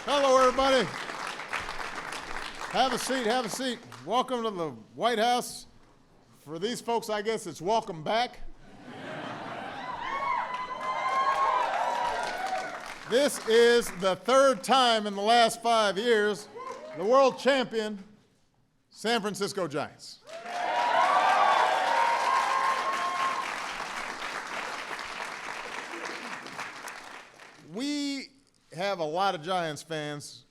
Hello, everybody. Have a seat, have a seat. Welcome to the White House. For these folks, I guess it's welcome back. This is the third time in the last 5 years the world champion, San Francisco Giants. We have a lot of Giants fans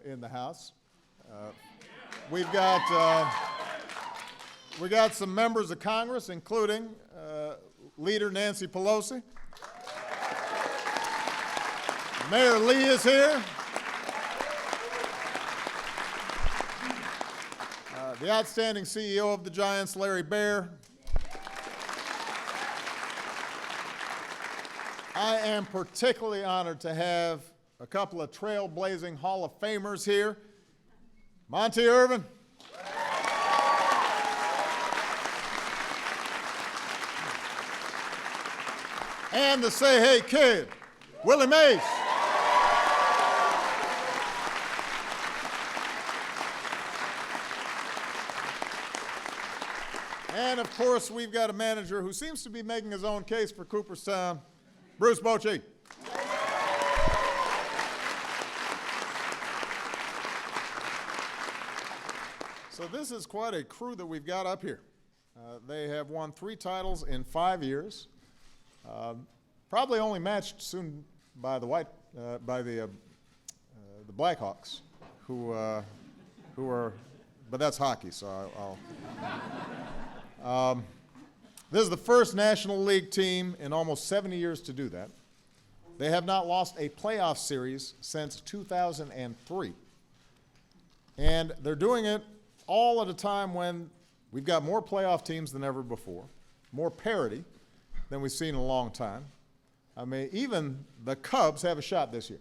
in the house. We got some members of Congress, including Leader Nancy Pelosi. Mayor Lee is here. The outstanding CEO of the Giants, Larry Baer. I am particularly honored to have a couple of trailblazing Hall of Famers here. Monty Irvin. And the Say Hey Kid, Willie Mays. And of course, we've got a manager who seems to be making his own case for Cooperstown, Bruce Bochy. So this is quite a crew that we've got up here. They have won 3 titles in 5 years. Probably only matched soon by the Blackhawks, who are, but that's hockey. So this is the first National League team in almost 70 years to do that. They have not lost a playoff series since 2003, and they're doing it all at a time when we've got more playoff teams than ever before, more parity than we've seen in a long time. I mean, even the Cubs have a shot this year.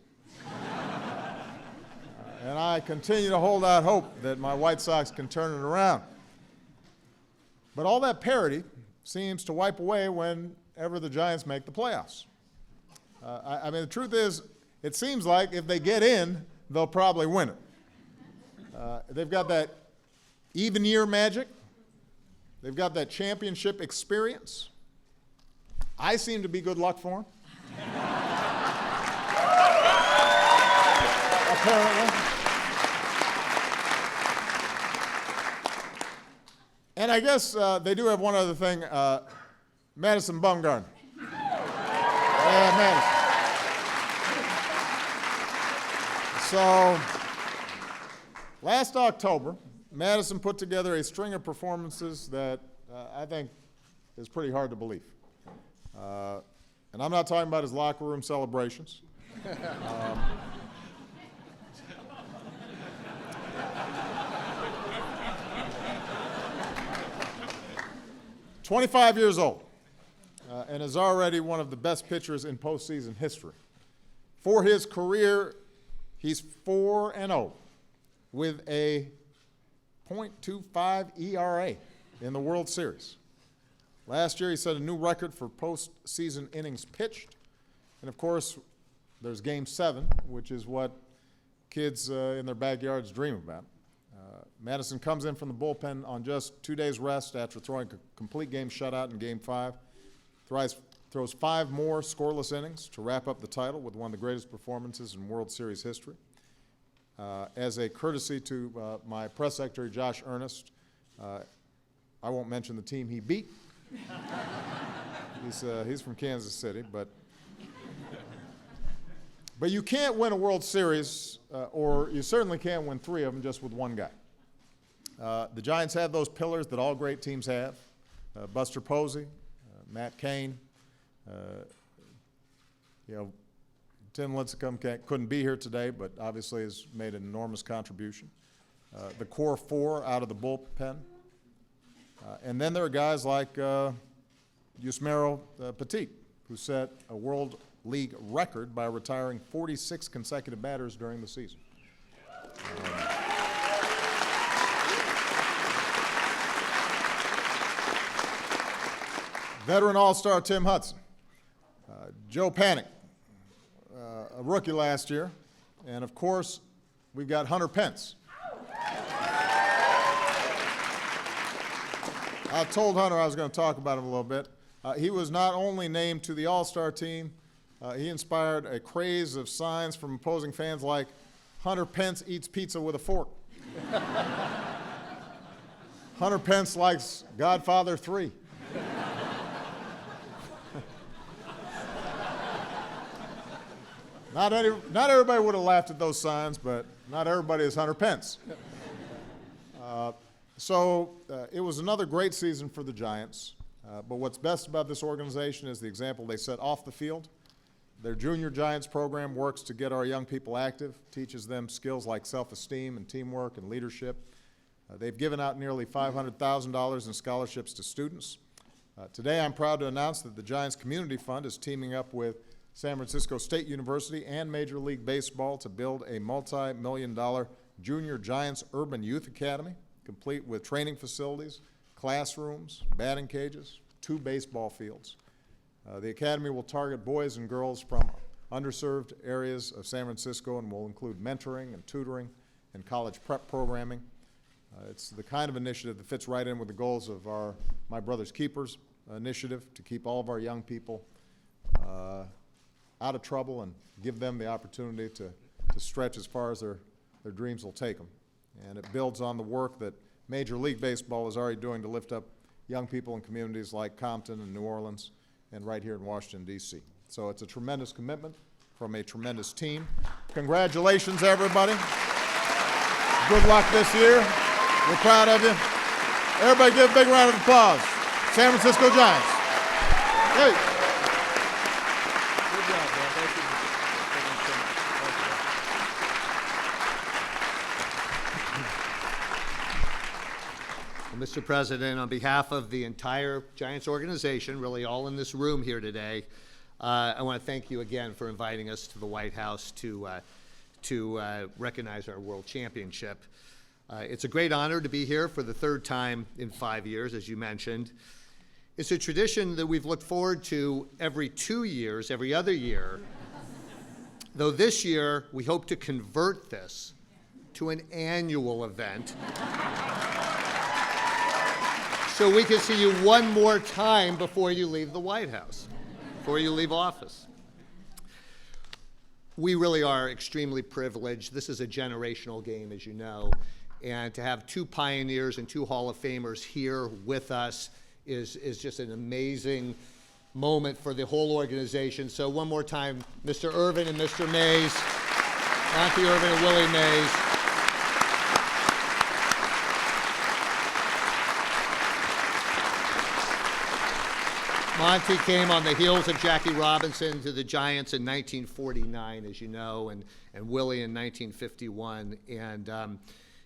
And I continue to hold out hope that my White Sox can turn it around. But all that parity seems to wipe away whenever the Giants make the playoffs. I mean, the truth is, it seems like if they get in, they'll probably win it. They've got that even year magic. They've got that championship experience. I seem to be good luck for them. Apparently. And I guess they do have one other thing, Madison Bumgarner. Yeah, Madison. So, last October, Madison put together a string of performances that I think is pretty hard to believe. And I'm not talking about his locker room celebrations. 25 years old, and is already one of the best pitchers in postseason history. For his career, he's 4-0 with a .25 ERA in the World Series. Last year, he set a new record for postseason innings pitched. And of course, there's Game 7, which is what kids in their backyards dream about. Madison comes in from the bullpen on just 2 days rest after throwing a complete game shutout in Game 5. Throws 5 more scoreless innings to wrap up the title with one of the greatest performances in World Series history. As a courtesy to my press secretary, Josh Ernest, I won't mention the team he beat. He's from Kansas City, but you can't win a World Series, or you certainly can't win 3 of them just with one guy. The Giants have those pillars that all great teams have: Buster Posey, Matt Cain. Tim Lincecum couldn't be here today, but obviously has made an enormous contribution. The core 4 out of the bullpen. And then there are guys like Yusmeiro Petit, who set a World League record by retiring 46 consecutive batters during the season. Veteran All-Star Tim Hudson. Joe Panik, a rookie last year, And of course, we've got Hunter Pence. I told Hunter I was going to talk about him a little bit. He was not only named to the All-Star team, he inspired a craze of signs from opposing fans like, "Hunter Pence eats pizza with a fork." Hunter Pence likes Godfather 3. Not everybody would have laughed at those signs, but not everybody is Hunter Pence. It was another great season for the Giants, but what's best about this organization is the example they set off the field. Their Junior Giants program works to get our young people active, teaches them skills like self-esteem and teamwork and leadership. They've given out nearly $500,000 in scholarships to students. Today, I'm proud to announce that the Giants Community Fund is teaming up with San Francisco State University and Major League Baseball to build a multi-million-dollar Junior Giants Urban Youth Academy, complete with training facilities, classrooms, batting cages, 2 baseball fields. The academy will target boys and girls from underserved areas of San Francisco and will include mentoring and tutoring and college prep programming. It's the kind of initiative that fits right in with the goals of our My Brother's Keepers initiative to keep all of our young people out of trouble and give them the opportunity to stretch as far as their dreams will take them. And it builds on the work that Major League Baseball is already doing to lift up young people in communities like Compton and New Orleans and right here in Washington, D.C. So it's a tremendous commitment from a tremendous team. Congratulations, everybody. Good luck this year. We're proud of you. Everybody give a big round of applause. San Francisco Giants. Hey. Good job, man. Thank you. Mr. President, on behalf of the entire Giants organization, really all in this room here today, I want to thank you again for inviting us to the White House to recognize our World Championship. It's a great honor to be here for the 3rd time in 5 years, as you mentioned. It's a tradition that we've looked forward to every 2 years, every other year, though this year we hope to convert this to an annual event so we can see you one more time before you leave the White House, before you leave office. We really are extremely privileged. This is a generational game, as you know, and to have 2 pioneers and 2 Hall of Famers here with us is just an amazing moment for the whole organization. So one more time, Mr. Irvin and Mr. Mays, Monty Irvin and Willie Mays. Monty came on the heels of Jackie Robinson to the Giants in 1949, as you know, and Willie in 1951. And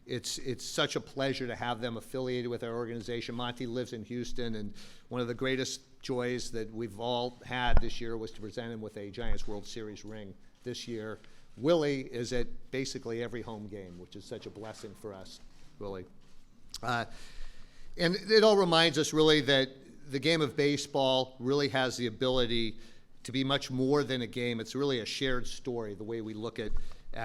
it's such a pleasure to have them affiliated with our organization. Monty lives in Houston, and one of the greatest joys that we've all had this year was to present him with a Giants World Series ring this year. Willie is at basically every home game, which is such a blessing for us, Willie. And it all reminds us really that the game of baseball really has the ability to be much more than a game. It's really a shared story, the way we look at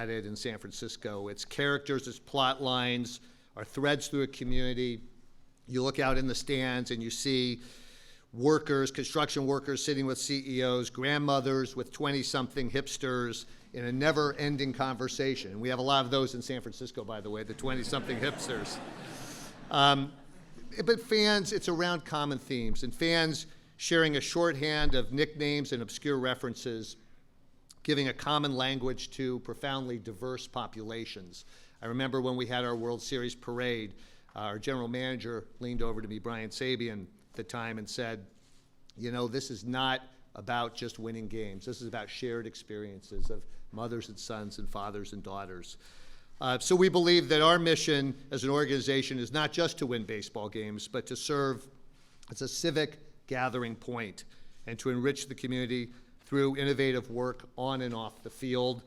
it in San Francisco. It's characters, it's plot lines, our threads through a community. You look out in the stands and you see workers, construction workers sitting with CEOs, grandmothers with 20-something hipsters in a never-ending conversation. And we have a lot of those in San Francisco, by the way, the 20-something hipsters. But fans, it's around common themes, and fans sharing a shorthand of nicknames and obscure references, giving a common language to profoundly diverse populations. I remember when we had our World Series parade, our general manager leaned over to me, Brian Sabian, at the time and said, you know, this is not about just winning games. This is about shared experiences of mothers and sons and fathers and daughters. So we believe that our mission as an organization is not just to win baseball games, but to serve as a civic gathering point and to enrich the community through innovative work on and off the field.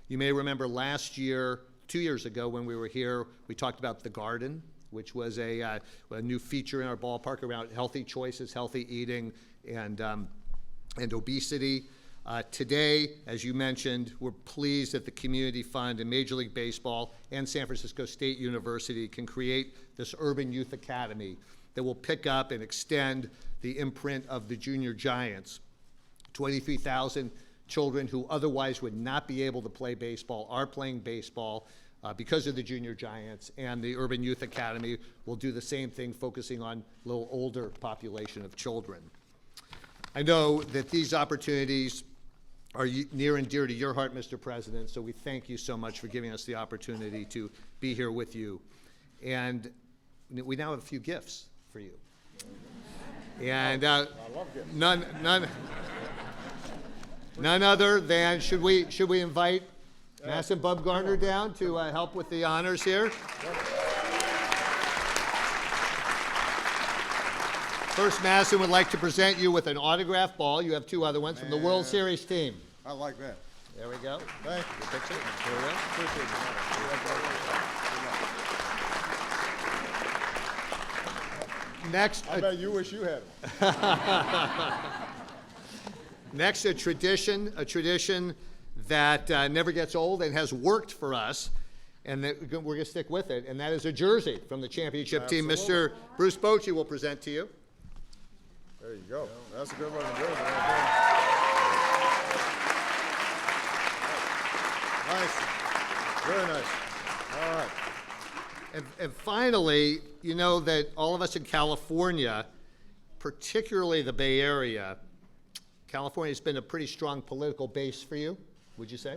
You may remember last year, 2 years ago when we were here, we talked about The Garden, which was a new feature in our ballpark around healthy choices, healthy eating, and obesity. Today, as you mentioned, we're pleased that the Community Fund and Major League Baseball and San Francisco State University can create this Urban Youth Academy that will pick up and extend the imprint of the Junior Giants. 23,000 children who otherwise would not be able to play baseball are playing baseball because of the Junior Giants, and the Urban Youth Academy will do the same thing, focusing on a little older population of children. I know that these opportunities are near and dear to your heart, Mr. President, so we thank you so much for giving us the opportunity to be here with you. And we now have a few gifts for you. And I love gifts. None other than, should we invite Madison Bumgarner down to help with the honors here? First, Madison would like to present you with an autograph ball. You have two other ones from the World Series team. I like that. There we go. Thank you. Your picture. There we go. Appreciate it. Next, I bet you wish you had one. next, a tradition that never gets old and has worked for us, and that we're going to stick with it, and that is a jersey from the championship team. Absolutely. Mr. Bruce Bochy will present to you. There you go. That's a good looking jersey right there. Nice. Very nice. All right. And finally, you know that all of us in California, particularly the Bay Area, California has been a pretty strong political base for you, would you say?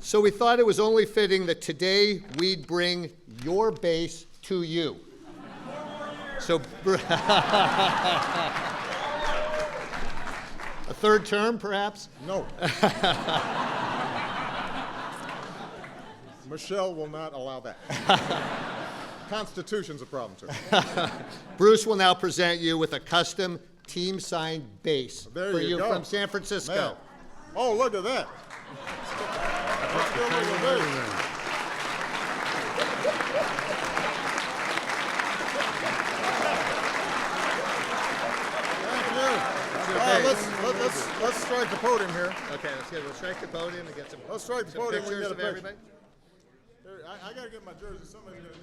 So we thought it was only fitting that today we'd bring your base to you. So a third term, perhaps? No. Michelle will not allow that. Constitution's a problem, too. Bruce will now present you with a custom team-signed base There for you you go. from San Francisco. Man. Oh, look at that. Let's give it a base. Thank you. All right, let's strike the podium here. Okay, let's strike the podium and get some, Let's strike the some podium. We pictures can of get a everybody. picture. I gotta get my jersey. Somebody's gonna.